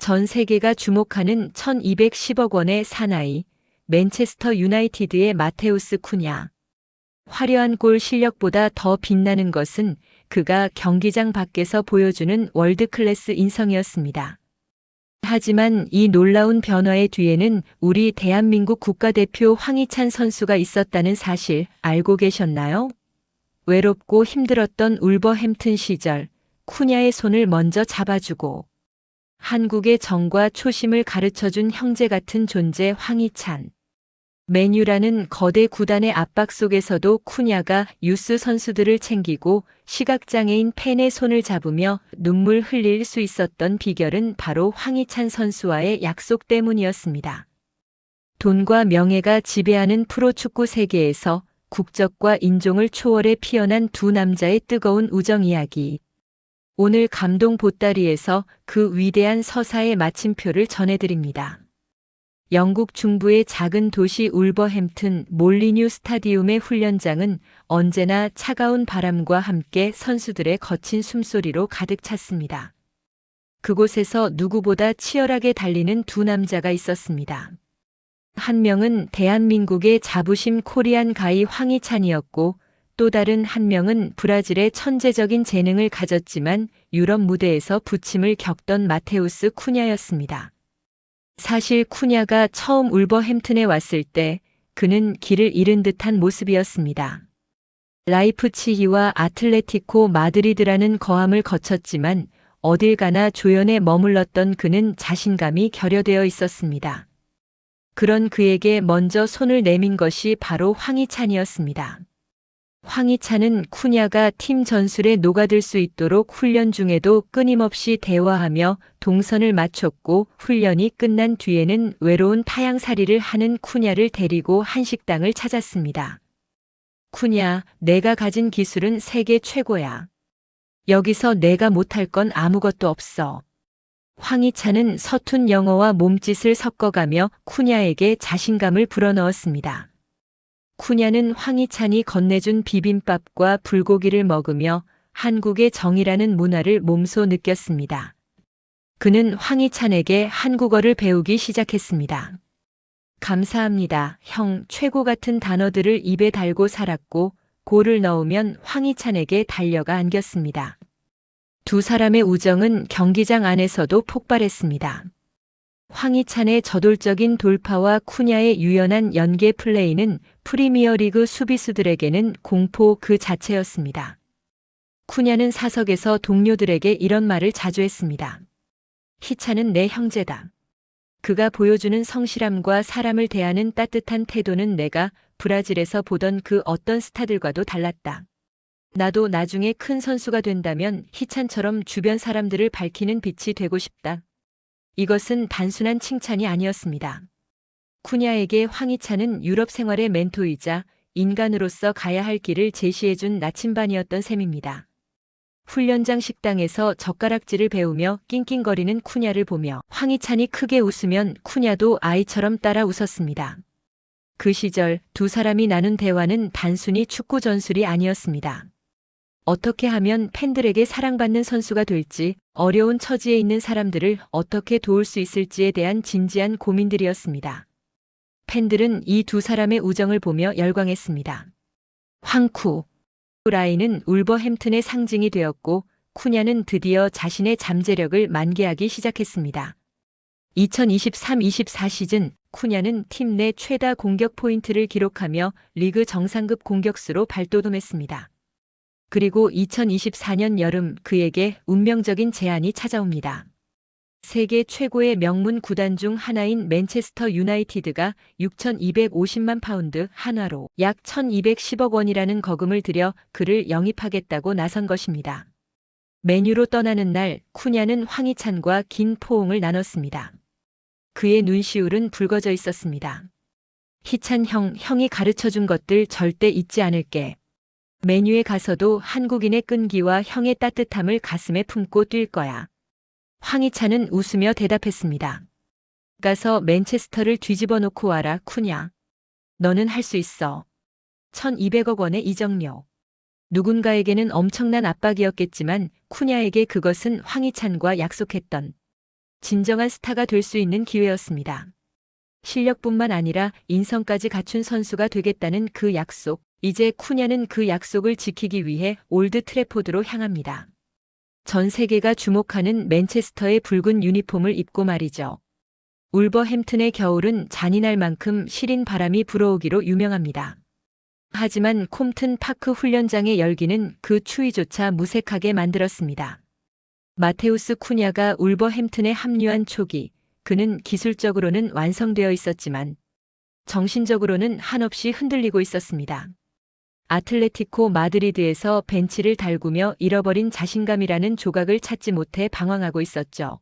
전 세계가 주목하는 1210억 원의 사나이, 맨체스터 유나이티드의 마테우스 쿠냐. 화려한 골 실력보다 더 빛나는 것은 그가 경기장 밖에서 보여주는 월드클래스 인성이었습니다. 하지만 이 놀라운 변화의 뒤에는 우리 대한민국 국가대표 황희찬 선수가 있었다는 사실 알고 계셨나요? 외롭고 힘들었던 울버햄튼 시절, 쿠냐의 손을 먼저 잡아주고 한국의 정과 초심을 가르쳐준 형제 같은 존재 황희찬. 맨유라는 거대 구단의 압박 속에서도 쿠냐가 유스 선수들을 챙기고 시각장애인 팬의 손을 잡으며 눈물 흘릴 수 있었던 비결은 바로 황희찬 선수와의 약속 때문이었습니다. 돈과 명예가 지배하는 프로축구 세계에서 국적과 인종을 초월해 피어난 두 남자의 뜨거운 우정 이야기. 오늘 감동 보따리에서 그 위대한 서사의 마침표를 전해드립니다. 영국 중부의 작은 도시 울버햄튼 몰리뉴 스타디움의 훈련장은 언제나 차가운 바람과 함께 선수들의 거친 숨소리로 가득 찼습니다. 그곳에서 누구보다 치열하게 달리는 두 남자가 있었습니다. 한 명은 대한민국의 자부심 코리안 가이 황희찬이었고 또 다른 한 명은 브라질의 천재적인 재능을 가졌지만 유럽 무대에서 부침을 겪던 마테우스 쿠냐였습니다. 사실 쿠냐가 처음 울버햄튼에 왔을 때 그는 길을 잃은 듯한 모습이었습니다. 라이프치히와 아틀레티코 마드리드라는 거함을 거쳤지만 어딜 가나 조연에 머물렀던 그는 자신감이 결여되어 있었습니다. 그런 그에게 먼저 손을 내민 것이 바로 황희찬이었습니다. 황희찬은 쿠냐가 팀 전술에 녹아들 수 있도록 훈련 중에도 끊임없이 대화하며 동선을 맞췄고 훈련이 끝난 뒤에는 외로운 타향살이를 하는 쿠냐를 데리고 한식당을 찾았습니다. 쿠냐, 내가 가진 기술은 세계 최고야. 여기서 내가 못할 건 아무것도 없어. 황희찬은 서툰 영어와 몸짓을 섞어가며 쿠냐에게 자신감을 불어넣었습니다. 쿠냐는 황희찬이 건네준 비빔밥과 불고기를 먹으며 한국의 정이라는 문화를 몸소 느꼈습니다. 그는 황희찬에게 한국어를 배우기 시작했습니다. 감사합니다, 형, 최고 같은 단어들을 입에 달고 살았고 골을 넣으면 황희찬에게 달려가 안겼습니다. 두 사람의 우정은 경기장 안에서도 폭발했습니다. 황희찬의 저돌적인 돌파와 쿠냐의 유연한 연계 플레이는 프리미어리그 수비수들에게는 공포 그 자체였습니다. 쿠냐는 사석에서 동료들에게 이런 말을 자주 했습니다. 희찬은 내 형제다. 그가 보여주는 성실함과 사람을 대하는 따뜻한 태도는 내가 브라질에서 보던 그 어떤 스타들과도 달랐다. 나도 나중에 큰 선수가 된다면 희찬처럼 주변 사람들을 밝히는 빛이 되고 싶다. 이것은 단순한 칭찬이 아니었습니다. 쿠냐에게 황희찬은 유럽 생활의 멘토이자 인간으로서 가야 할 길을 제시해준 나침반이었던 셈입니다. 훈련장 식당에서 젓가락질을 배우며 낑낑거리는 쿠냐를 보며 황희찬이 크게 웃으면 쿠냐도 아이처럼 따라 웃었습니다. 그 시절 두 사람이 나눈 대화는 단순히 축구 전술이 아니었습니다. 어떻게 하면 팬들에게 사랑받는 선수가 될지, 어려운 처지에 있는 사람들을 어떻게 도울 수 있을지에 대한 진지한 고민들이었습니다. 팬들은 이 두 사람의 우정을 보며 열광했습니다. 황쿠 라인은 울버햄튼의 상징이 되었고 쿠냐는 드디어 자신의 잠재력을 만개하기 시작했습니다. 2023-24 시즌 쿠냐는 팀 내 최다 공격 포인트를 기록하며 리그 정상급 공격수로 발돋움했습니다. 그리고 2024년 여름 그에게 운명적인 제안이 찾아옵니다. 세계 최고의 명문 구단 중 하나인 맨체스터 유나이티드가 6,250만 파운드 한화로 약 1,210억 원이라는 거금을 들여 그를 영입하겠다고 나선 것입니다. 맨유로 떠나는 날 쿠냐는 황희찬과 긴 포옹을 나눴습니다. 그의 눈시울은 붉어져 있었습니다. 희찬 형, 형이 가르쳐준 것들 절대 잊지 않을게. 맨유에 가서도 한국인의 끈기와 형의 따뜻함을 가슴에 품고 뛸 거야. 황희찬은 웃으며 대답했습니다. 가서 맨체스터를 뒤집어 놓고 와라, 쿠냐. 너는 할 수 있어. 1,200억 원의 이적료. 누군가에게는 엄청난 압박이었겠지만 쿠냐에게 그것은 황희찬과 약속했던 진정한 스타가 될 수 있는 기회였습니다. 실력뿐만 아니라 인성까지 갖춘 선수가 되겠다는 그 약속. 이제 쿠냐는 그 약속을 지키기 위해 올드 트래포드로 향합니다. 전 세계가 주목하는 맨체스터의 붉은 유니폼을 입고 말이죠. 울버햄튼의 겨울은 잔인할 만큼 시린 바람이 불어오기로 유명합니다. 하지만 콤튼 파크 훈련장의 열기는 그 추위조차 무색하게 만들었습니다. 마테우스 쿠냐가 울버햄튼에 합류한 초기, 그는 기술적으로는 완성되어 있었지만 정신적으로는 한없이 흔들리고 있었습니다. 아틀레티코 마드리드에서 벤치를 달구며 잃어버린 자신감이라는 조각을 찾지 못해 방황하고 있었죠.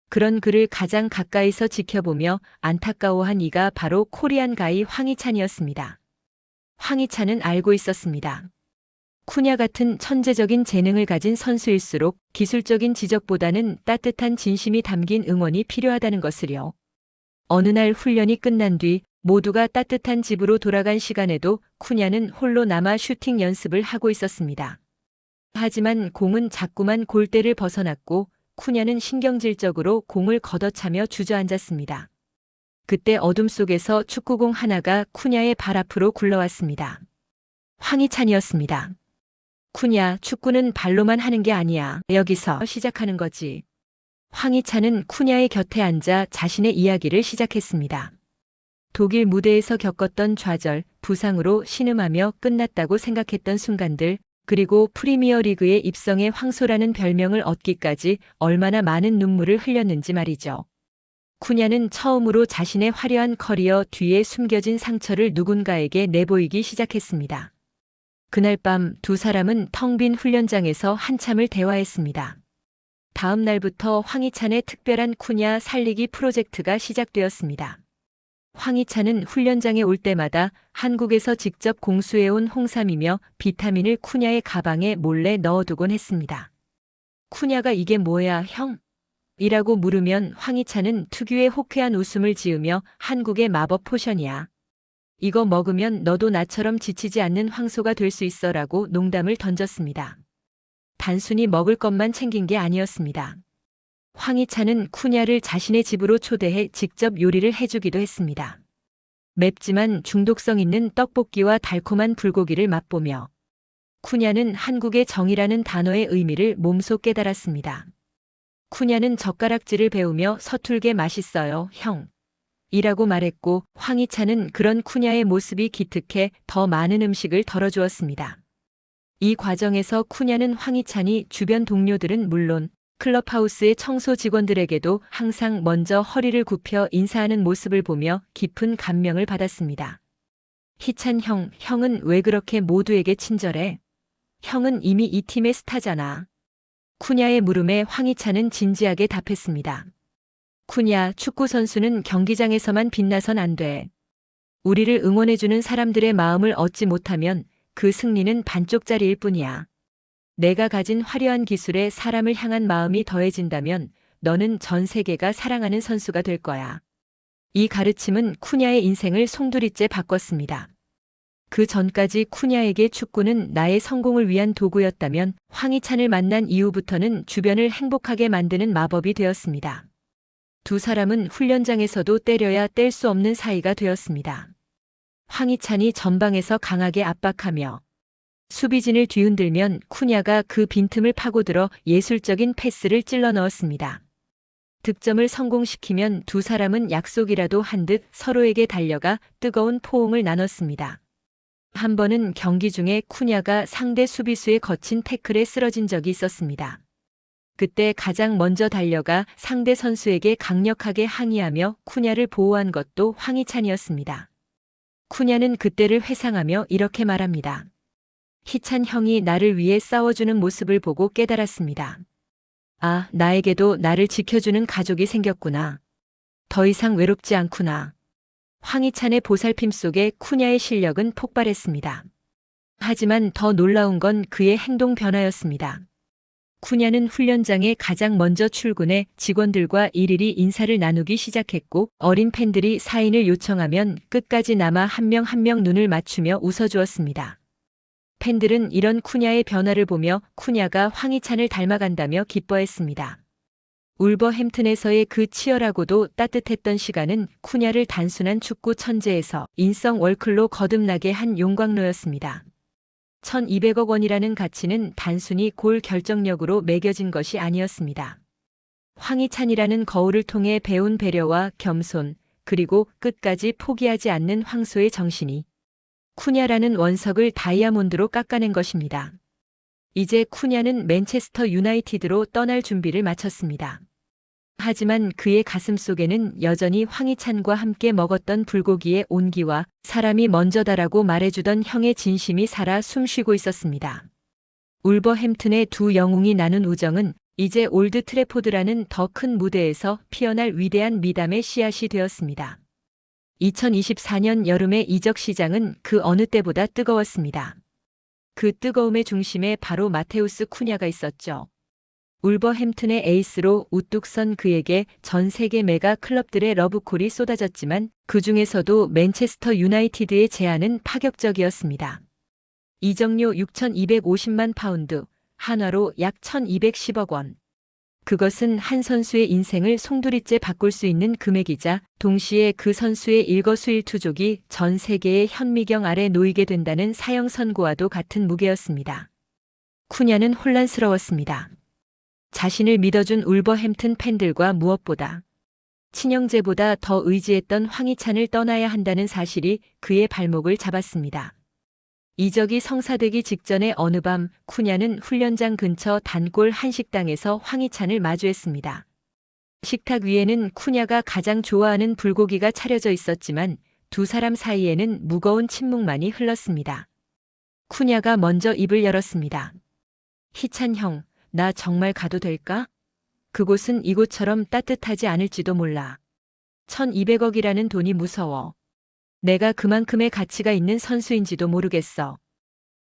그런 그를 가장 가까이서 지켜보며 안타까워한 이가 바로 코리안 가이 황희찬이었습니다. 황희찬은 알고 있었습니다. 쿠냐 같은 천재적인 재능을 가진 선수일수록 기술적인 지적보다는 따뜻한 진심이 담긴 응원이 필요하다는 것을요. 어느 날 훈련이 끝난 뒤 모두가 따뜻한 집으로 돌아간 시간에도 쿠냐는 홀로 남아 슈팅 연습을 하고 있었습니다. 하지만 공은 자꾸만 골대를 벗어났고 쿠냐는 신경질적으로 공을 걷어차며 주저앉았습니다. 그때 어둠 속에서 축구공 하나가 쿠냐의 발 앞으로 굴러왔습니다. 황희찬이었습니다. 쿠냐, 축구는 발로만 하는 게 아니야. 여기서 시작하는 거지. 황희찬은 쿠냐의 곁에 앉아 자신의 이야기를 시작했습니다. 독일 무대에서 겪었던 좌절, 부상으로 신음하며 끝났다고 생각했던 순간들, 그리고 프리미어리그에 입성해 황소라는 별명을 얻기까지 얼마나 많은 눈물을 흘렸는지 말이죠. 쿠냐는 처음으로 자신의 화려한 커리어 뒤에 숨겨진 상처를 누군가에게 내보이기 시작했습니다. 그날 밤 두 사람은 텅 빈 훈련장에서 한참을 대화했습니다. 다음 날부터 황희찬의 특별한 쿠냐 살리기 프로젝트가 시작되었습니다. 황희찬은 훈련장에 올 때마다 한국에서 직접 공수해온 홍삼이며 비타민을 쿠냐의 가방에 몰래 넣어두곤 했습니다. 쿠냐가 이게 뭐야, 형? 이라고 물으면 황희찬은 특유의 호쾌한 웃음을 지으며 한국의 마법 포션이야. 이거 먹으면 너도 나처럼 지치지 않는 황소가 될 수 있어라고 농담을 던졌습니다. 단순히 먹을 것만 챙긴 게 아니었습니다. 황희찬은 쿠냐를 자신의 집으로 초대해 직접 요리를 해주기도 했습니다. 맵지만 중독성 있는 떡볶이와 달콤한 불고기를 맛보며 쿠냐는 한국의 정이라는 단어의 의미를 몸소 깨달았습니다. 쿠냐는 젓가락질을 배우며 서툴게 맛있어요, 형. 이라고 말했고 황희찬은 그런 쿠냐의 모습이 기특해 더 많은 음식을 덜어주었습니다. 이 과정에서 쿠냐는 황희찬이 주변 동료들은 물론 클럽하우스의 청소 직원들에게도 항상 먼저 허리를 굽혀 인사하는 모습을 보며 깊은 감명을 받았습니다. 희찬 형, 형은 왜 그렇게 모두에게 친절해? 형은 이미 이 팀의 스타잖아. 쿠냐의 물음에 황희찬은 진지하게 답했습니다. 쿠냐, 축구 선수는 경기장에서만 빛나선 안 돼. 우리를 응원해주는 사람들의 마음을 얻지 못하면 그 승리는 반쪽짜리일 뿐이야. 내가 가진 화려한 기술에 사람을 향한 마음이 더해진다면 너는 전 세계가 사랑하는 선수가 될 거야. 이 가르침은 쿠냐의 인생을 송두리째 바꿨습니다. 그 전까지 쿠냐에게 축구는 나의 성공을 위한 도구였다면 황희찬을 만난 이후부터는 주변을 행복하게 만드는 마법이 되었습니다. 두 사람은 훈련장에서도 때려야 뗄 수 없는 사이가 되었습니다. 황희찬이 전방에서 강하게 압박하며 수비진을 뒤흔들면 쿠냐가 그 빈틈을 파고들어 예술적인 패스를 찔러 넣었습니다. 득점을 성공시키면 두 사람은 약속이라도 한 듯 서로에게 달려가 뜨거운 포옹을 나눴습니다. 한 번은 경기 중에 쿠냐가 상대 수비수의 거친 태클에 쓰러진 적이 있었습니다. 그때 가장 먼저 달려가 상대 선수에게 강력하게 항의하며 쿠냐를 보호한 것도 황희찬이었습니다. 쿠냐는 그때를 회상하며 이렇게 말합니다. 희찬 형이 나를 위해 싸워주는 모습을 보고 깨달았습니다. 아, 나에게도 나를 지켜주는 가족이 생겼구나. 더 이상 외롭지 않구나. 황희찬의 보살핌 속에 쿠냐의 실력은 폭발했습니다. 하지만 더 놀라운 건 그의 행동 변화였습니다. 쿠냐는 훈련장에 가장 먼저 출근해 직원들과 일일이 인사를 나누기 시작했고 어린 팬들이 사인을 요청하면 끝까지 남아 한 명 한 명 눈을 맞추며 웃어주었습니다. 팬들은 이런 쿠냐의 변화를 보며 쿠냐가 황희찬을 닮아간다며 기뻐했습니다. 울버햄튼에서의 그 치열하고도 따뜻했던 시간은 쿠냐를 단순한 축구 천재에서 인성 월클로 거듭나게 한 용광로였습니다. 1200억 원이라는 가치는 단순히 골 결정력으로 매겨진 것이 아니었습니다. 황희찬이라는 거울을 통해 배운 배려와 겸손, 그리고 끝까지 포기하지 않는 황소의 정신이 쿠냐라는 원석을 다이아몬드로 깎아낸 것입니다. 이제 쿠냐는 맨체스터 유나이티드로 떠날 준비를 마쳤습니다. 하지만 그의 가슴 속에는 여전히 황희찬과 함께 먹었던 불고기의 온기와 사람이 먼저다라고 말해주던 형의 진심이 살아 숨쉬고 있었습니다. 울버햄튼의 두 영웅이 나눈 우정은 이제 올드 트래포드라는 더 큰 무대에서 피어날 위대한 미담의 씨앗이 되었습니다. 2024년 여름의 이적 시장은 그 어느 때보다 뜨거웠습니다. 그 뜨거움의 중심에 바로 마테우스 쿠냐가 있었죠. 울버햄튼의 에이스로 우뚝 선 그에게 전 세계 메가 클럽들의 러브콜이 쏟아졌지만 그 중에서도 맨체스터 유나이티드의 제안은 파격적이었습니다. 이적료 6,250만 파운드, 한화로 약 1,210억 원. 그것은 한 선수의 인생을 송두리째 바꿀 수 있는 금액이자 동시에 그 선수의 일거수일투족이 전 세계의 현미경 아래 놓이게 된다는 사형 선고와도 같은 무게였습니다. 쿠냐는 혼란스러웠습니다. 자신을 믿어준 울버햄튼 팬들과 무엇보다 친형제보다 더 의지했던 황희찬을 떠나야 한다는 사실이 그의 발목을 잡았습니다. 이적이 성사되기 직전의 어느 밤 쿠냐는 훈련장 근처 단골 한식당에서 황희찬을 마주했습니다. 식탁 위에는 쿠냐가 가장 좋아하는 불고기가 차려져 있었지만 두 사람 사이에는 무거운 침묵만이 흘렀습니다. 쿠냐가 먼저 입을 열었습니다. 희찬 형, 나 정말 가도 될까? 그곳은 이곳처럼 따뜻하지 않을지도 몰라. 1,200억이라는 돈이 무서워. 내가 그만큼의 가치가 있는 선수인지도 모르겠어.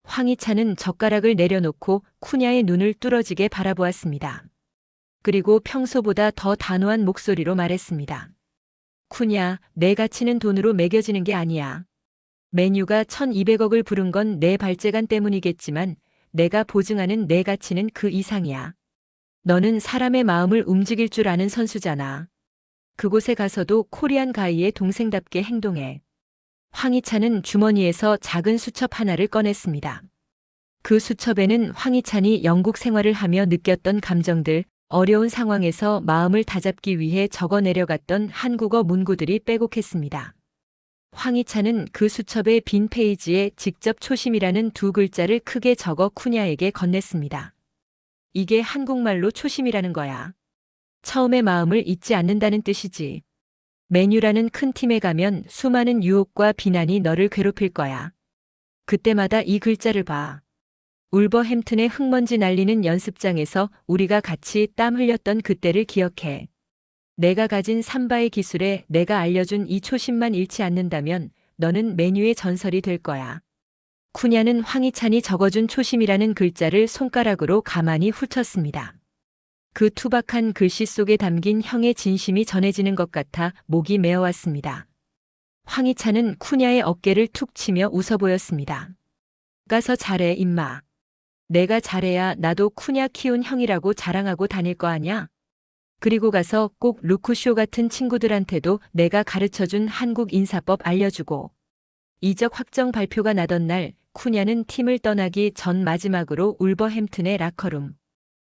황희찬은 젓가락을 내려놓고 쿠냐의 눈을 뚫어지게 바라보았습니다. 그리고 평소보다 더 단호한 목소리로 말했습니다. 쿠냐, 내 가치는 돈으로 매겨지는 게 아니야. 맨유가 1,200억을 부른 건 내 발재간 때문이겠지만 내가 보증하는 내 가치는 그 이상이야. 너는 사람의 마음을 움직일 줄 아는 선수잖아. 그곳에 가서도 코리안 가이의 동생답게 행동해. 황희찬은 주머니에서 작은 수첩 하나를 꺼냈습니다. 그 수첩에는 황희찬이 영국 생활을 하며 느꼈던 감정들, 어려운 상황에서 마음을 다잡기 위해 적어 내려갔던 한국어 문구들이 빼곡했습니다. 황희찬은 그 수첩의 빈 페이지에 직접 초심이라는 두 글자를 크게 적어 쿠냐에게 건넸습니다. 이게 한국말로 초심이라는 거야. 처음의 마음을 잊지 않는다는 뜻이지. 맨유라는 큰 팀에 가면 수많은 유혹과 비난이 너를 괴롭힐 거야. 그때마다 이 글자를 봐. 울버햄튼의 흙먼지 날리는 연습장에서 우리가 같이 땀 흘렸던 그때를 기억해. 내가 가진 삼바의 기술에 내가 알려준 이 초심만 잃지 않는다면 너는 맨유의 전설이 될 거야. 쿠냐는 황희찬이 적어준 초심이라는 글자를 손가락으로 가만히 훑었습니다. 그 투박한 글씨 속에 담긴 형의 진심이 전해지는 것 같아 목이 메어왔습니다. 황희찬은 쿠냐의 어깨를 툭 치며 웃어 보였습니다. 가서 잘해, 임마. 내가 잘해야 나도 쿠냐 키운 형이라고 자랑하고 다닐 거 아냐? 그리고 가서 꼭 루크쇼 같은 친구들한테도 내가 가르쳐준 한국 인사법 알려주고. 이적 확정 발표가 나던 날 쿠냐는 팀을 떠나기 전 마지막으로 울버햄튼의 라커룸.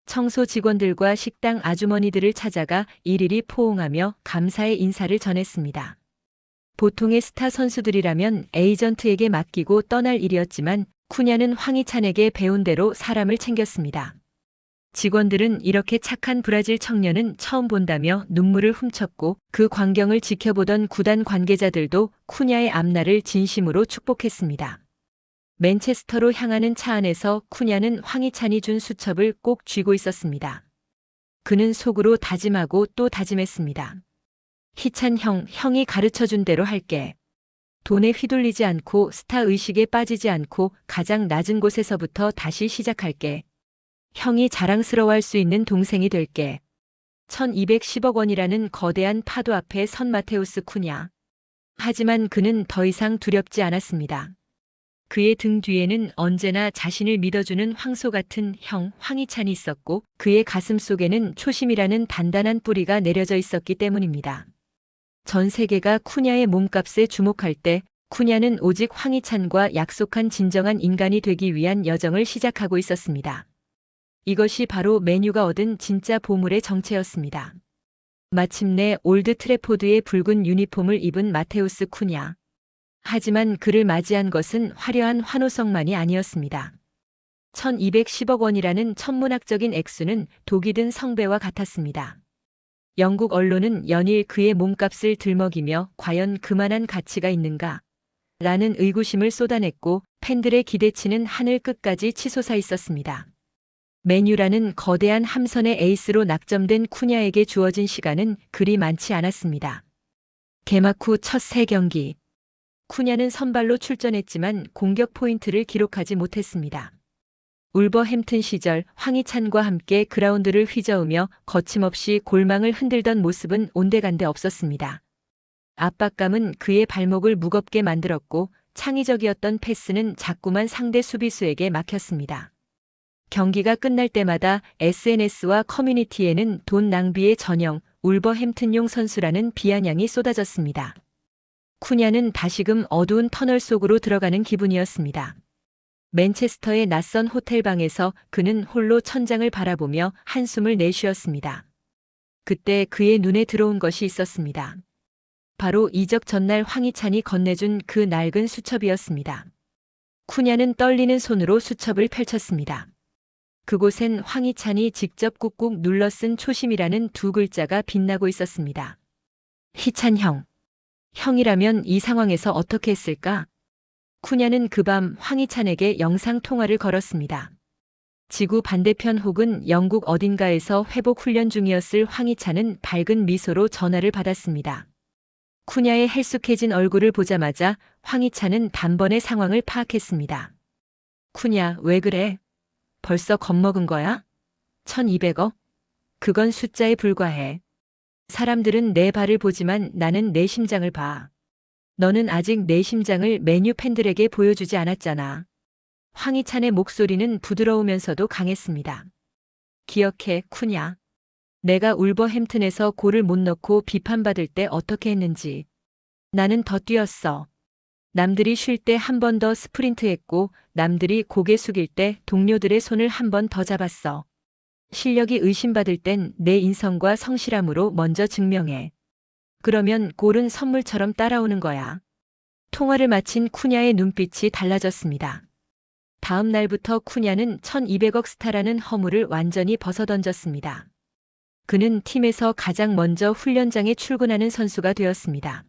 청소 직원들과 식당 아주머니들을 찾아가 일일이 포옹하며 감사의 인사를 전했습니다. 보통의 스타 선수들이라면 에이전트에게 맡기고 떠날 일이었지만 쿠냐는 황희찬에게 배운 대로 사람을 챙겼습니다. 직원들은 이렇게 착한 브라질 청년은 처음 본다며 눈물을 훔쳤고 그 광경을 지켜보던 구단 관계자들도 쿠냐의 앞날을 진심으로 축복했습니다. 맨체스터로 향하는 차 안에서 쿠냐는 황희찬이 준 수첩을 꼭 쥐고 있었습니다. 그는 속으로 다짐하고 또 다짐했습니다. 희찬 형, 형이 가르쳐준 대로 할게. 돈에 휘둘리지 않고 스타 의식에 빠지지 않고 가장 낮은 곳에서부터 다시 시작할게. 형이 자랑스러워할 수 있는 동생이 될게. 1,210억 원이라는 거대한 파도 앞에 선 마테우스 쿠냐. 하지만 그는 더 이상 두렵지 않았습니다. 그의 등 뒤에는 언제나 자신을 믿어주는 황소 같은 형 황희찬이 있었고 그의 가슴 속에는 초심이라는 단단한 뿌리가 내려져 있었기 때문입니다. 전 세계가 쿠냐의 몸값에 주목할 때 쿠냐는 오직 황희찬과 약속한 진정한 인간이 되기 위한 여정을 시작하고 있었습니다. 이것이 바로 맨유가 얻은 진짜 보물의 정체였습니다. 마침내 올드 트래포드의 붉은 유니폼을 입은 마테우스 쿠냐. 하지만 그를 맞이한 것은 화려한 환호성만이 아니었습니다. 1210억 원이라는 천문학적인 액수는 독이 든 성배와 같았습니다. 영국 언론은 연일 그의 몸값을 들먹이며 과연 그만한 가치가 있는가? 라는 의구심을 쏟아냈고 팬들의 기대치는 하늘 끝까지 치솟아 있었습니다. 맨유라는 거대한 함선의 에이스로 낙점된 쿠냐에게 주어진 시간은 그리 많지 않았습니다. 개막 후 첫 3경기. 쿠냐는 선발로 출전했지만 공격 포인트를 기록하지 못했습니다. 울버햄튼 시절 황희찬과 함께 그라운드를 휘저으며 거침없이 골망을 흔들던 모습은 온데간데 없었습니다. 압박감은 그의 발목을 무겁게 만들었고 창의적이었던 패스는 자꾸만 상대 수비수에게 막혔습니다. 경기가 끝날 때마다 SNS와 커뮤니티에는 돈 낭비의 전형, 울버햄튼용 선수라는 비아냥이 쏟아졌습니다. 쿠냐는 다시금 어두운 터널 속으로 들어가는 기분이었습니다. 맨체스터의 낯선 호텔방에서 그는 홀로 천장을 바라보며 한숨을 내쉬었습니다. 그때 그의 눈에 들어온 것이 있었습니다. 바로 이적 전날 황희찬이 건네준 그 낡은 수첩이었습니다. 쿠냐는 떨리는 손으로 수첩을 펼쳤습니다. 그곳엔 황희찬이 직접 꾹꾹 눌러 쓴 초심이라는 2글자가 빛나고 있었습니다. 희찬 형. 형이라면 이 상황에서 어떻게 했을까? 쿠냐는 그 밤 황희찬에게 영상 통화를 걸었습니다. 지구 반대편 혹은 영국 어딘가에서 회복 훈련 중이었을 황희찬은 밝은 미소로 전화를 받았습니다. 쿠냐의 헬쑥해진 얼굴을 보자마자 황희찬은 단번에 상황을 파악했습니다. 쿠냐, 왜 그래? 벌써 겁먹은 거야? 1200억? 그건 숫자에 불과해. 사람들은 내 발을 보지만 나는 내 심장을 봐. 너는 아직 내 심장을 맨유 팬들에게 보여주지 않았잖아. 황희찬의 목소리는 부드러우면서도 강했습니다. 기억해, 쿠냐. 내가 울버햄튼에서 골을 못 넣고 비판받을 때 어떻게 했는지. 나는 더 뛰었어. 남들이 쉴 때 한 번 더 스프린트했고 남들이 고개 숙일 때 동료들의 손을 한 번 더 잡았어. 실력이 의심받을 땐 내 인성과 성실함으로 먼저 증명해. 그러면 골은 선물처럼 따라오는 거야. 통화를 마친 쿠냐의 눈빛이 달라졌습니다. 다음 날부터 쿠냐는 1200억 스타라는 허물을 완전히 벗어던졌습니다. 그는 팀에서 가장 먼저 훈련장에 출근하는 선수가 되었습니다.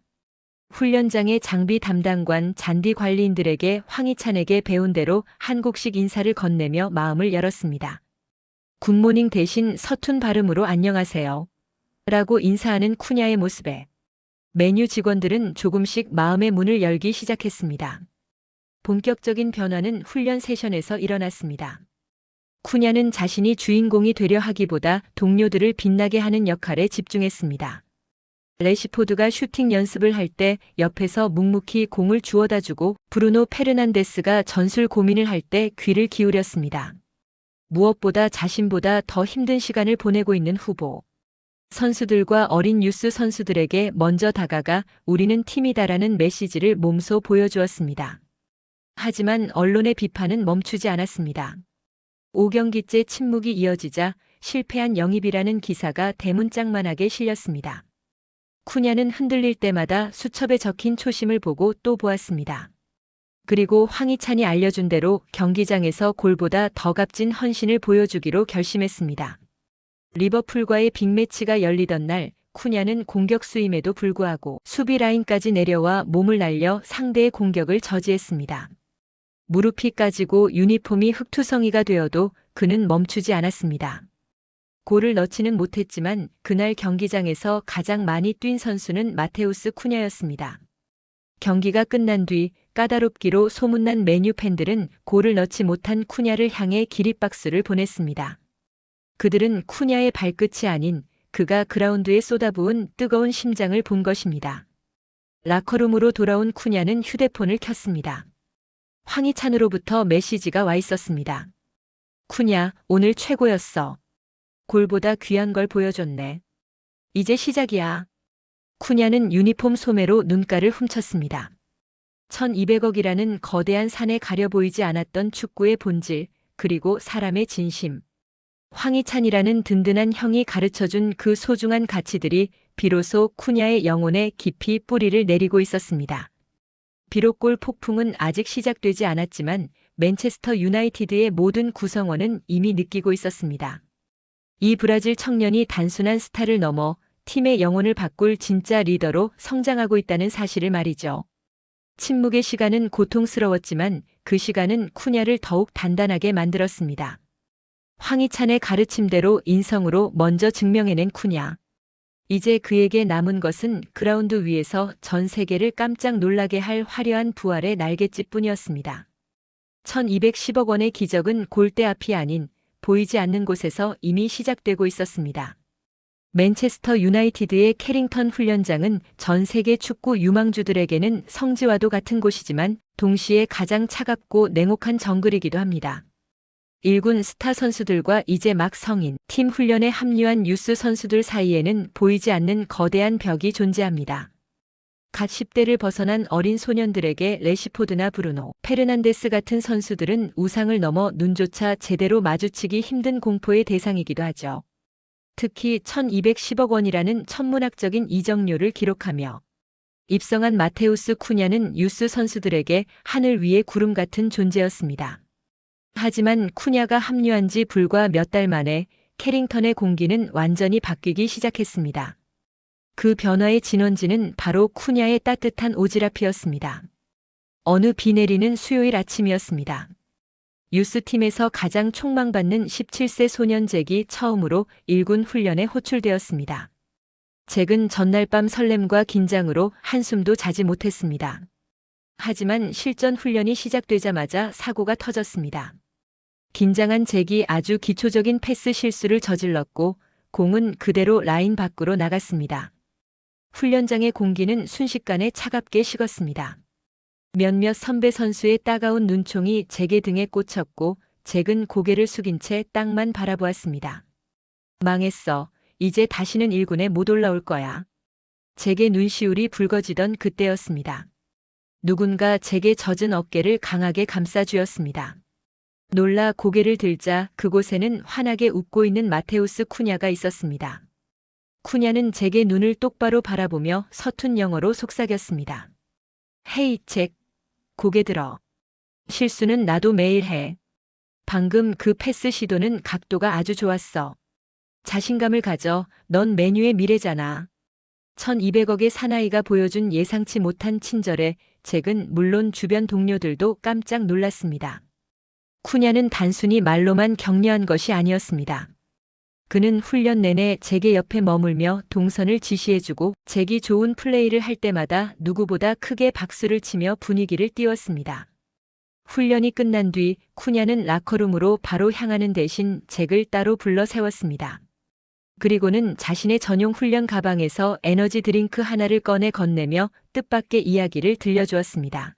훈련장의 장비 담당관 잔디 관리인들에게 황희찬에게 배운 대로 한국식 인사를 건네며 마음을 열었습니다. 굿모닝 대신 서툰 발음으로 안녕하세요. 라고 인사하는 쿠냐의 모습에 맨유 직원들은 조금씩 마음의 문을 열기 시작했습니다. 본격적인 변화는 훈련 세션에서 일어났습니다. 쿠냐는 자신이 주인공이 되려 하기보다 동료들을 빛나게 하는 역할에 집중했습니다. 레시포드가 슈팅 연습을 할 때 옆에서 묵묵히 공을 주워다 주고 브루노 페르난데스가 전술 고민을 할 때 귀를 기울였습니다. 무엇보다 자신보다 더 힘든 시간을 보내고 있는 후보. 선수들과 어린 유스 선수들에게 먼저 다가가 우리는 팀이다라는 메시지를 몸소 보여주었습니다. 하지만 언론의 비판은 멈추지 않았습니다. 5경기째 침묵이 이어지자 실패한 영입이라는 기사가 대문짝만하게 실렸습니다. 쿠냐는 흔들릴 때마다 수첩에 적힌 초심을 보고 또 보았습니다. 그리고 황희찬이 알려준 대로 경기장에서 골보다 더 값진 헌신을 보여주기로 결심했습니다. 리버풀과의 빅매치가 열리던 날 쿠냐는 공격수임에도 불구하고 수비 라인까지 내려와 몸을 날려 상대의 공격을 저지했습니다. 무릎이 까지고 유니폼이 흙투성이가 되어도 그는 멈추지 않았습니다. 골을 넣지는 못했지만 그날 경기장에서 가장 많이 뛴 선수는 마테우스 쿠냐였습니다. 경기가 끝난 뒤 까다롭기로 소문난 맨유 팬들은 골을 넣지 못한 쿠냐를 향해 기립박수를 보냈습니다. 그들은 쿠냐의 발끝이 아닌 그가 그라운드에 쏟아부은 뜨거운 심장을 본 것입니다. 라커룸으로 돌아온 쿠냐는 휴대폰을 켰습니다. 황희찬으로부터 메시지가 와 있었습니다. 쿠냐, 오늘 최고였어. 골보다 귀한 걸 보여줬네. 이제 시작이야. 쿠냐는 유니폼 소매로 눈가를 훔쳤습니다. 1200억이라는 거대한 산에 가려 보이지 않았던 축구의 본질, 그리고 사람의 진심. 황희찬이라는 든든한 형이 가르쳐준 그 소중한 가치들이 비로소 쿠냐의 영혼에 깊이 뿌리를 내리고 있었습니다. 비록 골 폭풍은 아직 시작되지 않았지만 맨체스터 유나이티드의 모든 구성원은 이미 느끼고 있었습니다. 이 브라질 청년이 단순한 스타를 넘어 팀의 영혼을 바꿀 진짜 리더로 성장하고 있다는 사실을 말이죠. 침묵의 시간은 고통스러웠지만 그 시간은 쿠냐를 더욱 단단하게 만들었습니다. 황희찬의 가르침대로 인성으로 먼저 증명해낸 쿠냐. 이제 그에게 남은 것은 그라운드 위에서 전 세계를 깜짝 놀라게 할 화려한 부활의 날갯짓뿐이었습니다. 1210억 원의 기적은 골대 앞이 아닌 보이지 않는 곳에서 이미 시작되고 있었습니다. 맨체스터 유나이티드의 캐링턴 훈련장은 전 세계 축구 유망주들에게는 성지와도 같은 곳이지만 동시에 가장 차갑고 냉혹한 정글이기도 합니다. 1군 스타 선수들과 이제 막 성인, 팀 훈련에 합류한 유스 선수들 사이에는 보이지 않는 거대한 벽이 존재합니다. 갓 10대를 벗어난 어린 소년들에게 레시포드나 브루노, 페르난데스 같은 선수들은 우상을 넘어 눈조차 제대로 마주치기 힘든 공포의 대상이기도 하죠. 특히 1210억 원이라는 천문학적인 이적료를 기록하며 입성한 마테우스 쿠냐는 유스 선수들에게 하늘 위의 구름 같은 존재였습니다. 하지만 쿠냐가 합류한 지 불과 몇 달 만에 캐링턴의 공기는 완전히 바뀌기 시작했습니다. 그 변화의 진원지는 바로 쿠냐의 따뜻한 오지랖이었습니다. 어느 비 내리는 수요일 아침이었습니다. 유스팀에서 가장 촉망받는 17세 소년 잭이 처음으로 1군 훈련에 호출되었습니다. 잭은 전날 밤 설렘과 긴장으로 한숨도 자지 못했습니다. 하지만 실전 훈련이 시작되자마자 사고가 터졌습니다. 긴장한 잭이 아주 기초적인 패스 실수를 저질렀고 공은 그대로 라인 밖으로 나갔습니다. 훈련장의 공기는 순식간에 차갑게 식었습니다. 몇몇 선배 선수의 따가운 눈총이 잭의 등에 꽂혔고 잭은 고개를 숙인 채 땅만 바라보았습니다. 망했어. 이제 다시는 1군에 못 올라올 거야. 잭의 눈시울이 붉어지던 그때였습니다. 누군가 잭의 젖은 어깨를 강하게 감싸주었습니다. 놀라 고개를 들자 그곳에는 환하게 웃고 있는 마테우스 쿠냐가 있었습니다. 쿠냐는 잭의 눈을 똑바로 바라보며 서툰 영어로 속삭였습니다. 헤이 잭, 고개 들어. 실수는 나도 매일 해. 방금 그 패스 시도는 각도가 아주 좋았어. 자신감을 가져. 넌 메뉴의 미래잖아. 1200억의 사나이가 보여준 예상치 못한 친절에 잭은 물론 주변 동료들도 깜짝 놀랐습니다. 쿠냐는 단순히 말로만 격려한 것이 아니었습니다. 그는 훈련 내내 잭의 옆에 머물며 동선을 지시해주고 잭이 좋은 플레이를 할 때마다 누구보다 크게 박수를 치며 분위기를 띄웠습니다. 훈련이 끝난 뒤 쿠냐는 라커룸으로 바로 향하는 대신 잭을 따로 불러 세웠습니다. 그리고는 자신의 전용 훈련 가방에서 에너지 드링크 하나를 꺼내 건네며 뜻밖의 이야기를 들려주었습니다.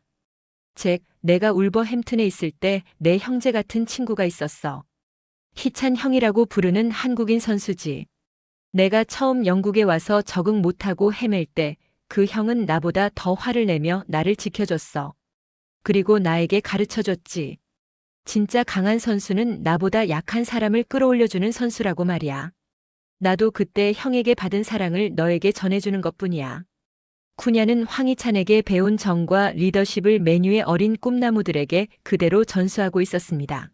잭, 내가 울버햄튼에 있을 때 내 형제 같은 친구가 있었어. 희찬 형이라고 부르는 한국인 선수지. 내가 처음 영국에 와서 적응 못하고 헤맬 때 그 형은 나보다 더 화를 내며 나를 지켜줬어. 그리고 나에게 가르쳐줬지. 진짜 강한 선수는 나보다 약한 사람을 끌어올려주는 선수라고 말이야. 나도 그때 형에게 받은 사랑을 너에게 전해주는 것뿐이야. 쿠냐는 황희찬에게 배운 정과 리더십을 메뉴의 어린 꿈나무들에게 그대로 전수하고 있었습니다.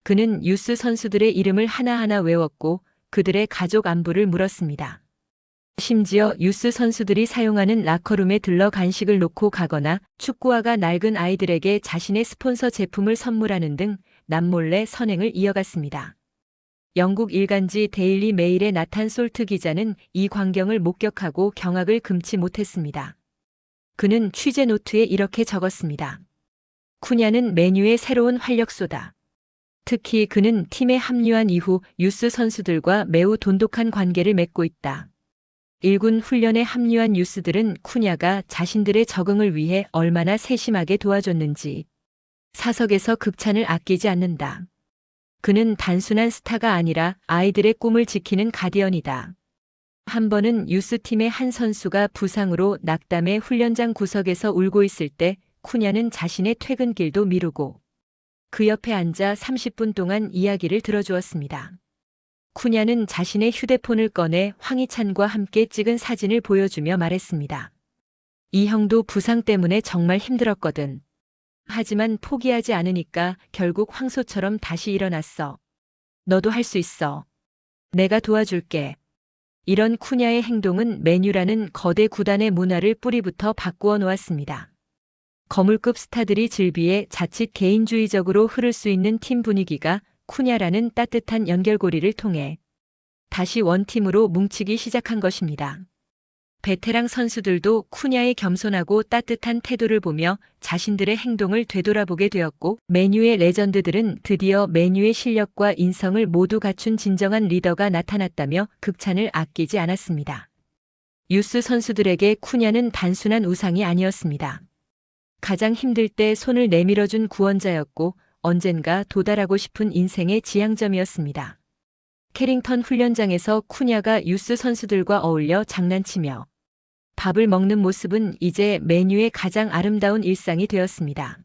그는 유스 선수들의 이름을 하나하나 외웠고 그들의 가족 안부를 물었습니다. 심지어 유스 선수들이 사용하는 라커룸에 들러 간식을 놓고 가거나 축구화가 낡은 아이들에게 자신의 스폰서 제품을 선물하는 등 남몰래 선행을 이어갔습니다. 영국 일간지 데일리 메일의 나탄 솔트 기자는 이 광경을 목격하고 경악을 금치 못했습니다. 그는 취재 노트에 이렇게 적었습니다. 쿠냐는 메뉴의 새로운 활력소다. 특히 그는 팀에 합류한 이후 유스 선수들과 매우 돈독한 관계를 맺고 있다. 1군 훈련에 합류한 유스들은 쿠냐가 자신들의 적응을 위해 얼마나 세심하게 도와줬는지, 사석에서 극찬을 아끼지 않는다. 그는 단순한 스타가 아니라 아이들의 꿈을 지키는 가디언이다. 한 번은 유스팀의 한 선수가 부상으로 낙담해 훈련장 구석에서 울고 있을 때 쿠냐는 자신의 퇴근길도 미루고 그 옆에 앉아 30분 동안 이야기를 들어주었습니다. 쿠냐는 자신의 휴대폰을 꺼내 황희찬과 함께 찍은 사진을 보여주며 말했습니다. 이 형도 부상 때문에 정말 힘들었거든. 하지만 포기하지 않으니까 결국 황소처럼 다시 일어났어. 너도 할 수 있어. 내가 도와줄게. 이런 쿠냐의 행동은 맨유라는 거대 구단의 문화를 뿌리부터 바꾸어 놓았습니다. 거물급 스타들이 즐비해 자칫 개인주의적으로 흐를 수 있는 팀 분위기가 쿠냐라는 따뜻한 연결고리를 통해 다시 원팀으로 뭉치기 시작한 것입니다. 베테랑 선수들도 쿠냐의 겸손하고 따뜻한 태도를 보며 자신들의 행동을 되돌아보게 되었고, 맨유의 레전드들은 드디어 맨유의 실력과 인성을 모두 갖춘 진정한 리더가 나타났다며 극찬을 아끼지 않았습니다. 유스 선수들에게 쿠냐는 단순한 우상이 아니었습니다. 가장 힘들 때 손을 내밀어준 구원자였고, 언젠가 도달하고 싶은 인생의 지향점이었습니다. 캐링턴 훈련장에서 쿠냐가 유스 선수들과 어울려 장난치며 밥을 먹는 모습은 이제 맨유의 가장 아름다운 일상이 되었습니다.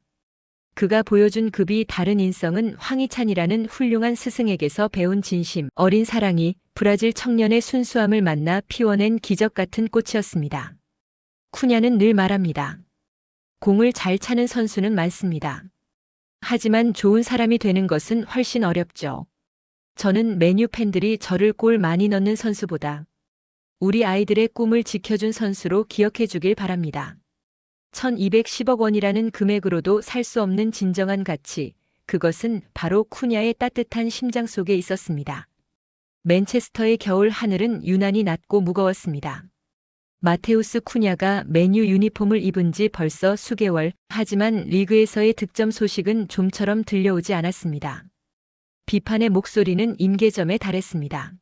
그가 보여준 급이 다른 인성은 황희찬이라는 훌륭한 스승에게서 배운 진심, 어린 사랑이 브라질 청년의 순수함을 만나 피워낸 기적 같은 꽃이었습니다. 쿠냐는 늘 말합니다. 공을 잘 차는 선수는 많습니다. 하지만 좋은 사람이 되는 것은 훨씬 어렵죠. 저는 맨유 팬들이 저를 골 많이 넣는 선수보다 우리 아이들의 꿈을 지켜준 선수로 기억해 주길 바랍니다. 1210억 원이라는 금액으로도 살 수 없는 진정한 가치, 그것은 바로 쿠냐의 따뜻한 심장 속에 있었습니다. 맨체스터의 겨울 하늘은 유난히 낮고 무거웠습니다. 마테우스 쿠냐가 맨유 유니폼을 입은 지 벌써 수개월, 하지만 리그에서의 득점 소식은 좀처럼 들려오지 않았습니다. 비판의 목소리는 임계점에 달했습니다.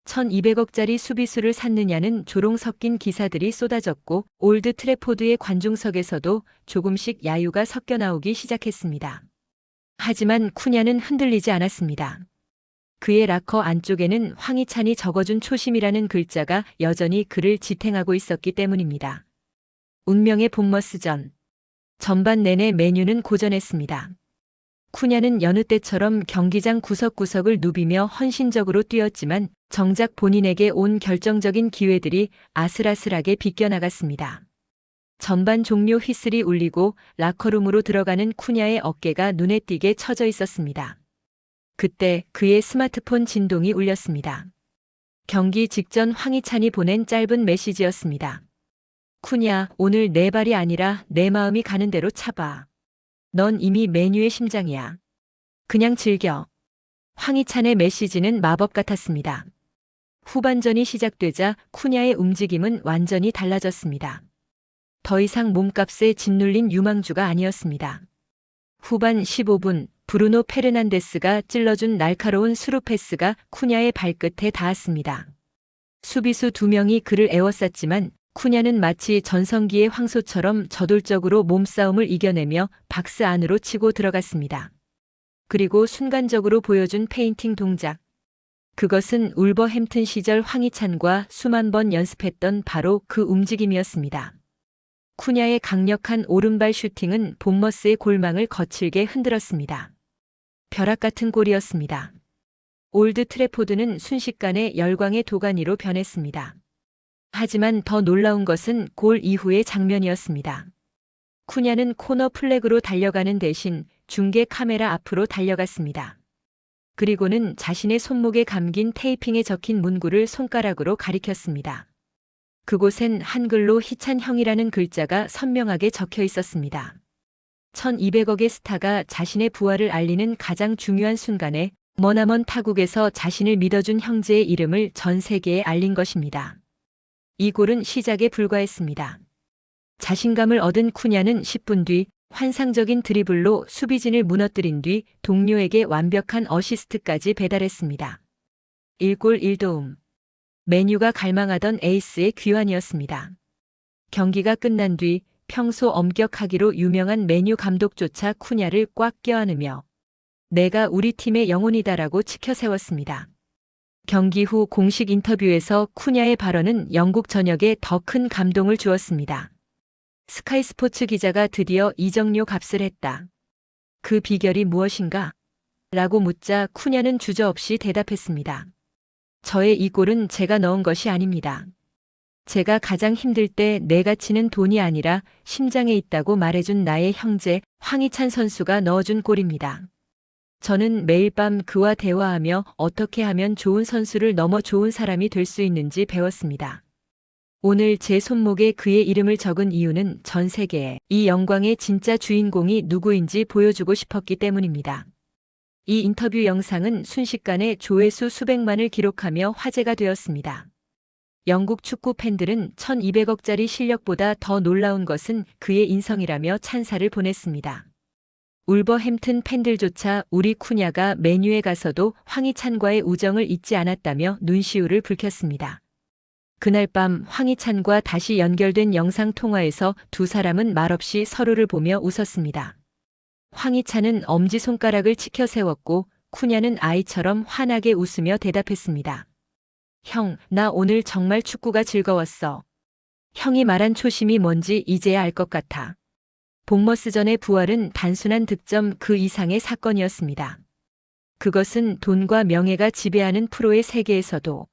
1200억짜리 수비수를 샀느냐는 조롱 섞인 기사들이 쏟아졌고, 올드 트래포드의 관중석에서도 조금씩 야유가 섞여 나오기 시작했습니다. 하지만 쿠냐는 흔들리지 않았습니다. 그의 락커 안쪽에는 황희찬이 적어준 초심이라는 글자가 여전히 그를 지탱하고 있었기 때문입니다. 운명의 본머스전. 전반 내내 맨유는 고전했습니다. 쿠냐는 여느 때처럼 경기장 구석구석을 누비며 헌신적으로 뛰었지만 정작 본인에게 온 결정적인 기회들이 아슬아슬하게 비껴나갔습니다. 전반 종료 휘슬이 울리고 라커룸으로 들어가는 쿠냐의 어깨가 눈에 띄게 처져 있었습니다. 그때 그의 스마트폰 진동이 울렸습니다. 경기 직전 황희찬이 보낸 짧은 메시지였습니다. 쿠냐, 오늘 내 발이 아니라 내 마음이 가는 대로 차봐. 넌 이미 맨유의 심장이야. 그냥 즐겨. 황희찬의 메시지는 마법 같았습니다. 후반전이 시작되자 쿠냐의 움직임은 완전히 달라졌습니다. 더 이상 몸값에 짓눌린 유망주가 아니었습니다. 후반 15분, 브루노 페르난데스가 찔러준 날카로운 스루 패스가 쿠냐의 발끝에 닿았습니다. 수비수 2명이 그를 에워쌌지만 쿠냐는 마치 전성기의 황소처럼 저돌적으로 몸싸움을 이겨내며 박스 안으로 치고 들어갔습니다. 그리고 순간적으로 보여준 페인팅 동작. 그것은 울버햄튼 시절 황희찬과 수만 번 연습했던 바로 그 움직임이었습니다. 쿠냐의 강력한 오른발 슈팅은 본머스의 골망을 거칠게 흔들었습니다. 벼락 같은 골이었습니다. 올드 트래포드는 순식간에 열광의 도가니로 변했습니다. 하지만 더 놀라운 것은 골 이후의 장면이었습니다. 쿠냐는 코너 플렉으로 달려가는 대신 중계 카메라 앞으로 달려갔습니다. 그리고는 자신의 손목에 감긴 테이핑에 적힌 문구를 손가락으로 가리켰습니다. 그곳엔 한글로 희찬 형이라는 글자가 선명하게 적혀 있었습니다. 1200억의 스타가 자신의 부활을 알리는 가장 중요한 순간에 머나먼 타국에서 자신을 믿어준 형제의 이름을 전 세계에 알린 것입니다. 이 골은 시작에 불과했습니다. 자신감을 얻은 쿠냐는 10분 뒤 환상적인 드리블로 수비진을 무너뜨린 뒤 동료에게 완벽한 어시스트까지 배달했습니다. 1골 1도움. 맨유가 갈망하던 에이스의 귀환이었습니다. 경기가 끝난 뒤 평소 엄격하기로 유명한 메뉴 감독조차 쿠냐를 꽉 껴안으며 내가 우리 팀의 영혼이다라고 치켜세웠습니다. 경기 후 공식 인터뷰에서 쿠냐의 발언은 영국 전역에 더 큰 감동을 주었습니다. 스카이 스포츠 기자가 드디어 이적료 값을 했다. 그 비결이 무엇인가? 라고 묻자 쿠냐는 주저없이 대답했습니다. 저의 이 골은 제가 넣은 것이 아닙니다. 제가 가장 힘들 때 내 가치는 돈이 아니라 심장에 있다고 말해준 나의 형제 황희찬 선수가 넣어준 골입니다. 저는 매일 밤 그와 대화하며 어떻게 하면 좋은 선수를 넘어 좋은 사람이 될 수 있는지 배웠습니다. 오늘 제 손목에 그의 이름을 적은 이유는 전 세계에 이 영광의 진짜 주인공이 누구인지 보여주고 싶었기 때문입니다. 이 인터뷰 영상은 순식간에 조회수 수백만을 기록하며 화제가 되었습니다. 영국 축구 팬들은 1200억짜리 실력보다 더 놀라운 것은 그의 인성이라며 찬사를 보냈습니다. 울버햄튼 팬들조차 우리 쿠냐가 맨유에 가서도 황희찬과의 우정을 잊지 않았다며 눈시울을 붉혔습니다. 그날 밤 황희찬과 다시 연결된 영상통화에서 두 사람은 말없이 서로를 보며 웃었습니다. 황희찬은 엄지손가락을 치켜 세웠고 쿠냐는 아이처럼 환하게 웃으며 대답했습니다. 형, 나 오늘 정말 축구가 즐거웠어. 형이 말한 초심이 뭔지 이제야 알 것 같아. 복머스전의 부활은 단순한 득점 그 이상의 사건이었습니다. 그것은 돈과 명예가 지배하는 프로의 세계에서도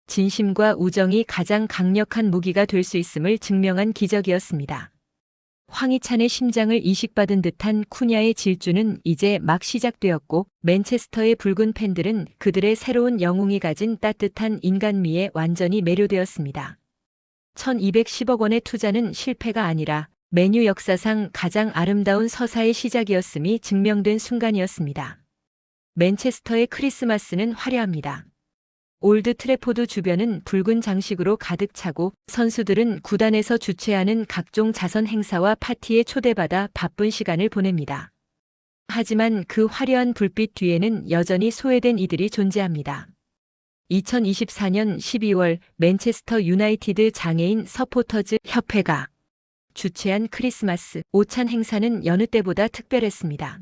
진심과 우정이 가장 강력한 무기가 될 수 있음을 증명한 기적이었습니다. 황희찬의 심장을 이식받은 듯한 쿠냐의 질주는 이제 막 시작되었고 맨체스터의 붉은 팬들은 그들의 새로운 영웅이 가진 따뜻한 인간미에 완전히 매료되었습니다. 1210억 원의 투자는 실패가 아니라 맨유 역사상 가장 아름다운 서사의 시작이었음이 증명된 순간이었습니다. 맨체스터의 크리스마스는 화려합니다. 올드 트래포드 주변은 붉은 장식으로 가득 차고 선수들은 구단에서 주최하는 각종 자선 행사와 파티에 초대받아 바쁜 시간을 보냅니다. 하지만 그 화려한 불빛 뒤에는 여전히 소외된 이들이 존재합니다. 2024년 12월 맨체스터 유나이티드 장애인 서포터즈 협회가 주최한 크리스마스 오찬 행사는 여느 때보다 특별했습니다.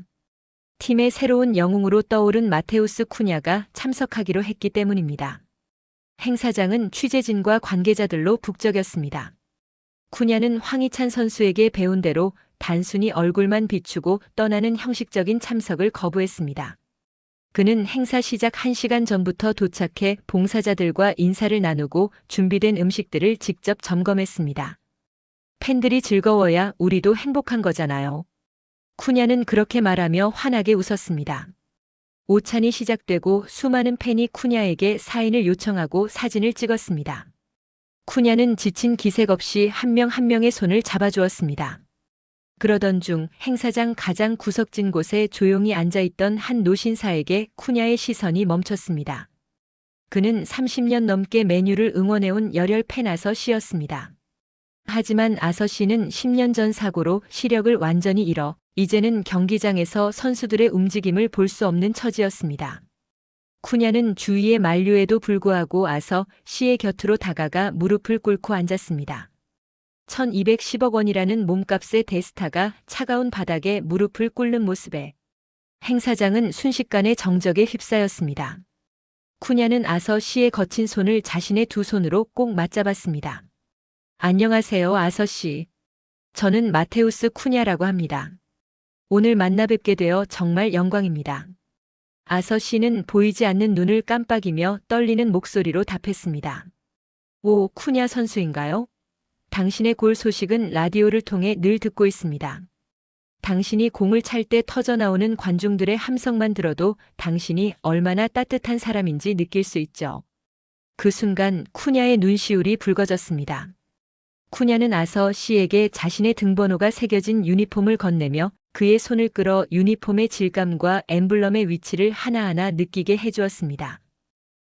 팀의 새로운 영웅으로 떠오른 마테우스 쿠냐가 참석하기로 했기 때문입니다. 행사장은 취재진과 관계자들로 북적였습니다. 쿠냐는 황희찬 선수에게 배운 대로 단순히 얼굴만 비추고 떠나는 형식적인 참석을 거부했습니다. 그는 행사 시작 1시간 전부터 도착해 봉사자들과 인사를 나누고 준비된 음식들을 직접 점검했습니다. 팬들이 즐거워야 우리도 행복한 거잖아요. 쿠냐는 그렇게 말하며 환하게 웃었습니다. 오찬이 시작되고 수많은 팬이 쿠냐에게 사인을 요청하고 사진을 찍었습니다. 쿠냐는 지친 기색 없이 한 명 한 명의 손을 잡아주었습니다. 그러던 중 행사장 가장 구석진 곳에 조용히 앉아있던 한 노신사에게 쿠냐의 시선이 멈췄습니다. 그는 30년 넘게 맨유를 응원해온 열혈 팬 아서시였습니다. 하지만 아서시는 10년 전 사고로 시력을 완전히 잃어 이제는 경기장에서 선수들의 움직임을 볼 수 없는 처지였습니다. 쿠냐는 주위의 만류에도 불구하고 아서시의 곁으로 다가가 무릎을 꿇고 앉았습니다. 1210억 원이라는 몸값의 대스타가 차가운 바닥에 무릎을 꿇는 모습에 행사장은 순식간에 정적에 휩싸였습니다. 쿠냐는 아서시의 거친 손을 자신의 두 손으로 꼭 맞잡았습니다. 안녕하세요, 아서시. 저는 마테우스 쿠냐라고 합니다. 오늘 만나 뵙게 되어 정말 영광입니다. 아서시는 보이지 않는 눈을 깜빡이며 떨리는 목소리로 답했습니다. 오, 쿠냐 선수인가요? 당신의 골 소식은 라디오를 통해 늘 듣고 있습니다. 당신이 공을 찰 때 터져나오는 관중들의 함성만 들어도 당신이 얼마나 따뜻한 사람인지 느낄 수 있죠. 그 순간 쿠냐의 눈시울이 붉어졌습니다. 쿠냐는 아서시에게 자신의 등번호가 새겨진 유니폼을 건네며 그의 손을 끌어 유니폼의 질감과 엠블럼의 위치를 하나하나 느끼게 해주었습니다.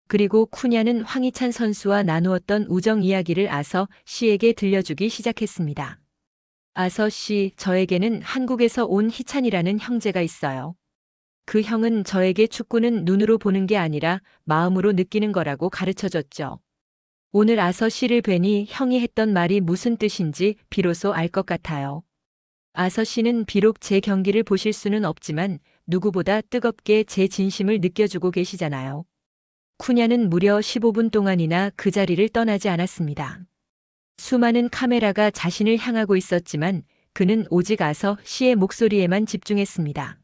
그리고 쿠냐는 황희찬 선수와 나누었던 우정 이야기를 아서시에게 들려주기 시작했습니다. 아서시, 저에게는 한국에서 온 희찬이라는 형제가 있어요. 그 형은 저에게 축구는 눈으로 보는 게 아니라 마음으로 느끼는 거라고 가르쳐줬죠. 오늘 아서 씨를 뵈니 형이 했던 말이 무슨 뜻인지 비로소 알 것 같아요. 아서 씨는 비록 제 경기를 보실 수는 없지만 누구보다 뜨겁게 제 진심을 느껴주고 계시잖아요. 쿠냐는 무려 15분 동안이나 그 자리를 떠나지 않았습니다. 수많은 카메라가 자신을 향하고 있었지만 그는 오직 아서 씨의 목소리에만 집중했습니다.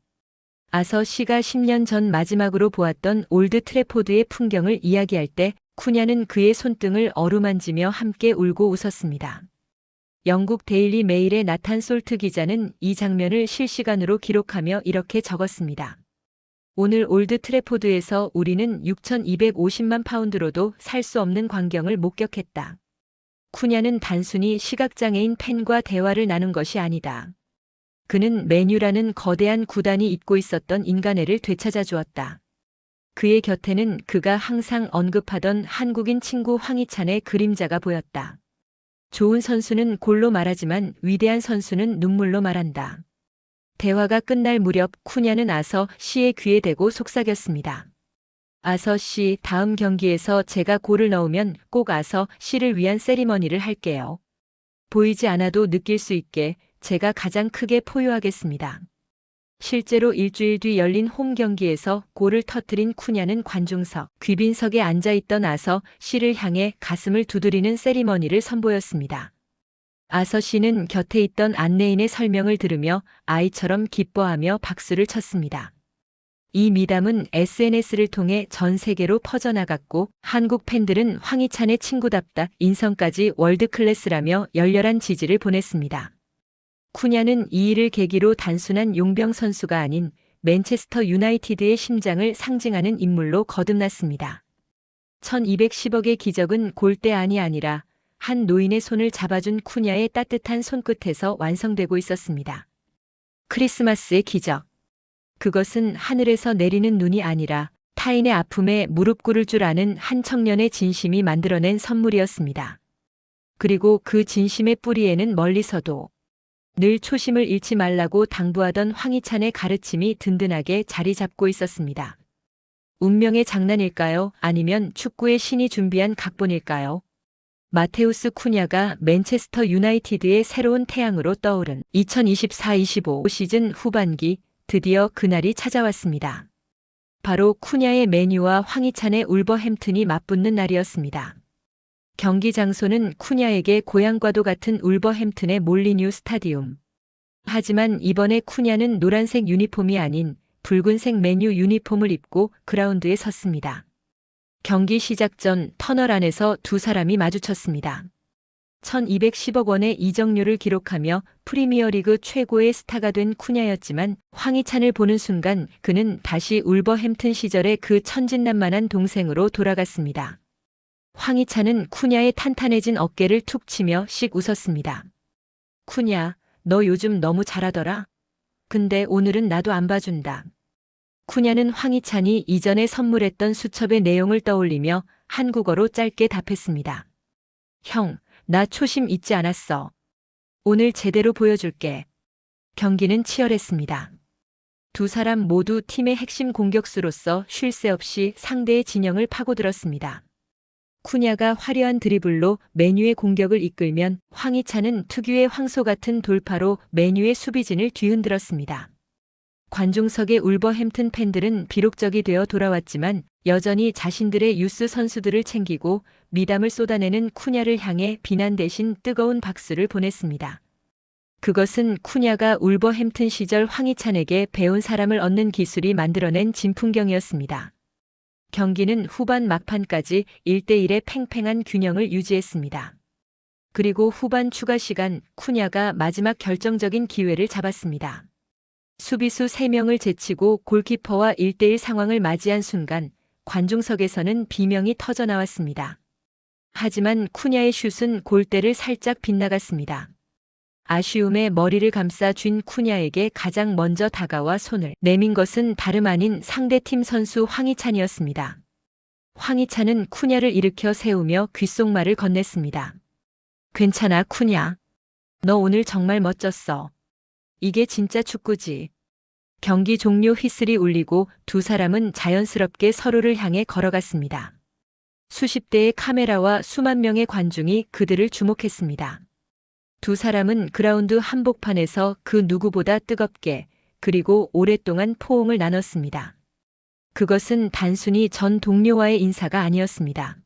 아서 씨가 10년 전 마지막으로 보았던 올드 트래포드의 풍경을 이야기할 때 쿠냐는 그의 손등을 어루만지며 함께 울고 웃었습니다. 영국 데일리 메일의 나탄 솔트 기자는 이 장면을 실시간으로 기록하며 이렇게 적었습니다. 오늘 올드 트래포드에서 우리는 6,250만 파운드로도 살 수 없는 광경을 목격했다. 쿠냐는 단순히 시각장애인 팬과 대화를 나눈 것이 아니다. 그는 맨유라는 거대한 구단이 잇고 있었던 인간애를 되찾아 주었다. 그의 곁에는 그가 항상 언급하던 한국인 친구 황희찬의 그림자가 보였다. 좋은 선수는 골로 말하지만 위대한 선수는 눈물로 말한다. 대화가 끝날 무렵 쿠냐는 아서 씨의 귀에 대고 속삭였습니다. 아서 씨, 다음 경기에서 제가 골을 넣으면 꼭 아서 씨를 위한 세리머니를 할게요. 보이지 않아도 느낄 수 있게 제가 가장 크게 포효하겠습니다. 실제로 일주일 뒤 열린 홈 경기에서 골을 터뜨린 쿠냐는 관중석, 귀빈석에 앉아있던 아서 씨를 향해 가슴을 두드리는 세리머니를 선보였습니다. 아서 씨는 곁에 있던 안내인의 설명을 들으며 아이처럼 기뻐하며 박수를 쳤습니다. 이 미담은 SNS를 통해 전 세계로 퍼져나갔고 한국 팬들은 황희찬의 친구답다 인성까지 월드클래스라며 열렬한 지지를 보냈습니다. 쿠냐는 이 일을 계기로 단순한 용병 선수가 아닌 맨체스터 유나이티드의 심장을 상징하는 인물로 거듭났습니다. 1210억의 기적은 골대안이 아니라 한 노인의 손을 잡아준 쿠냐의 따뜻한 손끝에서 완성되고 있었습니다. 크리스마스의 기적. 그것은 하늘에서 내리는 눈이 아니라 타인의 아픔에 무릎 꿇을 줄 아는 한 청년의 진심이 만들어낸 선물이었습니다. 그리고 그 진심의 뿌리에는 멀리서도 늘 초심을 잃지 말라고 당부하던 황희찬의 가르침이 든든하게 자리 잡고 있었습니다. 운명의 장난일까요? 아니면 축구의 신이 준비한 각본일까요? 마테우스 쿠냐가 맨체스터 유나이티드의 새로운 태양으로 떠오른 2024-25 시즌 후반기 드디어 그날이 찾아왔습니다. 바로 쿠냐의 맨유와 황희찬의 울버햄튼이 맞붙는 날이었습니다. 경기 장소는 쿠냐에게 고향과도 같은 울버햄튼의 몰리뉴 스타디움. 하지만 이번에 쿠냐는 노란색 유니폼이 아닌 붉은색 맨유 유니폼을 입고 그라운드에 섰습니다. 경기 시작 전 터널 안에서 두 사람이 마주쳤습니다. 1210억 원의 이적료를 기록하며 프리미어리그 최고의 스타가 된 쿠냐였지만 황희찬을 보는 순간 그는 다시 울버햄튼 시절의 그 천진난만한 동생으로 돌아갔습니다. 황희찬은 쿠냐의 탄탄해진 어깨를 툭 치며 씩 웃었습니다. 쿠냐, 너 요즘 너무 잘하더라. 근데 오늘은 나도 안 봐준다. 쿠냐는 황희찬이 이전에 선물했던 수첩의 내용을 떠올리며 한국어로 짧게 답했습니다. 형, 나 초심 잊지 않았어. 오늘 제대로 보여줄게. 경기는 치열했습니다. 두 사람 모두 팀의 핵심 공격수로서 쉴 새 없이 상대의 진영을 파고들었습니다. 쿠냐가 화려한 드리블로 맨유의 공격을 이끌면 황희찬은 특유의 황소 같은 돌파로 맨유의 수비진을 뒤흔들었습니다. 관중석의 울버햄튼 팬들은 비록적이 되어 돌아왔지만 여전히 자신들의 유스 선수들을 챙기고 미담을 쏟아내는 쿠냐를 향해 비난 대신 뜨거운 박수를 보냈습니다. 그것은 쿠냐가 울버햄튼 시절 황희찬에게 배운 사람을 얻는 기술이 만들어낸 진풍경이었습니다. 경기는 후반 막판까지 1대1의 팽팽한 균형을 유지했습니다. 그리고 후반 추가 시간 쿠냐가 마지막 결정적인 기회를 잡았습니다. 수비수 3명을 제치고 골키퍼와 1대1 상황을 맞이한 순간 관중석에서는 비명이 터져나왔습니다. 하지만 쿠냐의 슛은 골대를 살짝 빗나갔습니다. 아쉬움에 머리를 감싸 쥔 쿠냐에게 가장 먼저 다가와 손을 내민 것은 다름 아닌 상대팀 선수 황희찬이었습니다. 황희찬은 쿠냐를 일으켜 세우며 귓속말을 건넸습니다. 괜찮아, 쿠냐. 너 오늘 정말 멋졌어. 이게 진짜 축구지. 경기 종료 휘슬이 울리고 두 사람은 자연스럽게 서로를 향해 걸어갔습니다. 수십 대의 카메라와 수만 명의 관중이 그들을 주목했습니다. 두 사람은 그라운드 한복판에서 그 누구보다 뜨겁게 그리고 오랫동안 포옹을 나눴습니다. 그것은 단순히 전 동료와의 인사가 아니었습니다.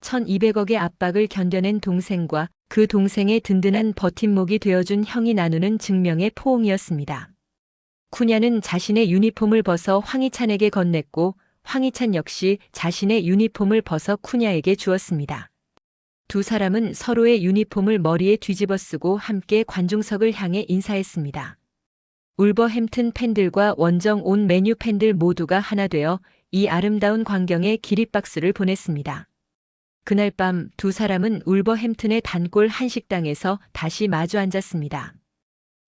1200억의 압박을 견뎌낸 동생과 그 동생의 든든한 버팀목이 되어준 형이 나누는 증명의 포옹이었습니다. 쿠냐는 자신의 유니폼을 벗어 황희찬에게 건넸고 황희찬 역시 자신의 유니폼을 벗어 쿠냐에게 주었습니다. 두 사람은 서로의 유니폼을 머리에 뒤집어 쓰고 함께 관중석을 향해 인사했습니다. 울버햄튼 팬들과 원정 온 맨유 팬들 모두가 하나 되어 이 아름다운 광경에 기립박수를 보냈습니다. 그날 밤 두 사람은 울버햄튼의 단골 한식당에서 다시 마주 앉았습니다.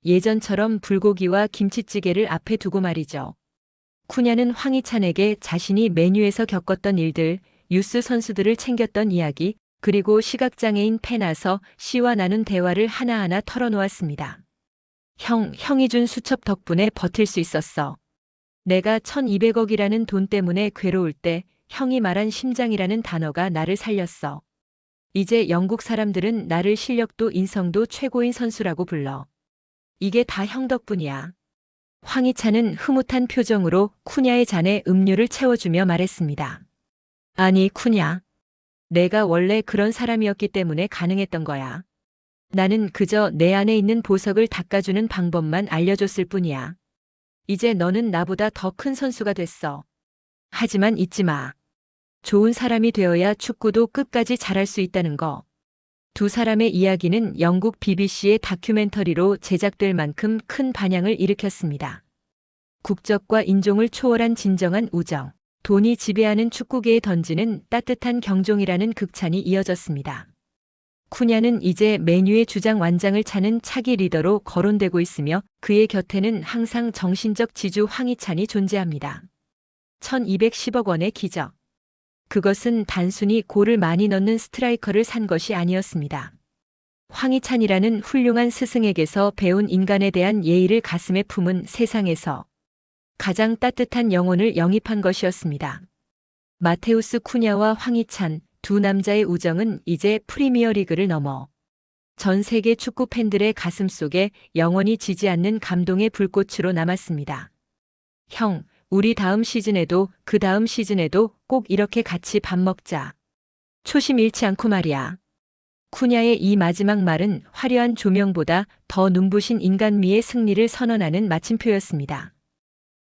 예전처럼 불고기와 김치찌개를 앞에 두고 말이죠. 쿠냐는 황희찬에게 자신이 맨유에서 겪었던 일들, 유스 선수들을 챙겼던 이야기, 그리고 시각장애인 페나서 씨와 나눈 대화를 하나하나 털어놓았습니다. 형이 준 수첩 덕분에 버틸 수 있었어. 내가 1200억이라는 돈 때문에 괴로울 때 형이 말한 심장이라는 단어가 나를 살렸어. 이제 영국 사람들은 나를 실력도 인성도 최고인 선수라고 불러. 이게 다 형 덕분이야. 황희찬은 흐뭇한 표정으로 쿠냐의 잔에 음료를 채워주며 말했습니다. 아니 쿠냐. 내가 원래 그런 사람이었기 때문에 가능했던 거야. 나는 그저 내 안에 있는 보석을 닦아주는 방법만 알려줬을 뿐이야. 이제 너는 나보다 더 큰 선수가 됐어. 하지만 잊지 마. 좋은 사람이 되어야 축구도 끝까지 잘할 수 있다는 거. 두 사람의 이야기는 영국 BBC의 다큐멘터리로 제작될 만큼 큰 반향을 일으켰습니다. 국적과 인종을 초월한 진정한 우정, 돈이 지배하는 축구계에 던지는 따뜻한 경종이라는 극찬이 이어졌습니다. 쿠냐는 이제 맨유의 주장 완장을 차는 차기 리더로 거론되고 있으며 그의 곁에는 항상 정신적 지주 황희찬이 존재합니다. 1210억 원의 기적. 그것은 단순히 골을 많이 넣는 스트라이커를 산 것이 아니었습니다. 황희찬이라는 훌륭한 스승에게서 배운 인간에 대한 예의를 가슴에 품은 세상에서 가장 따뜻한 영혼을 영입한 것이었습니다. 마테우스 쿠냐와 황희찬 두 남자의 우정은 이제 프리미어리그를 넘어 전 세계 축구 팬들의 가슴 속에 영원히 지지 않는 감동의 불꽃으로 남았습니다. 형, 우리 다음 시즌에도 그 다음 시즌에도 꼭 이렇게 같이 밥 먹자. 초심 잃지 않고 말이야. 쿠냐의 이 마지막 말은 화려한 조명보다 더 눈부신 인간미의 승리를 선언하는 마침표였습니다.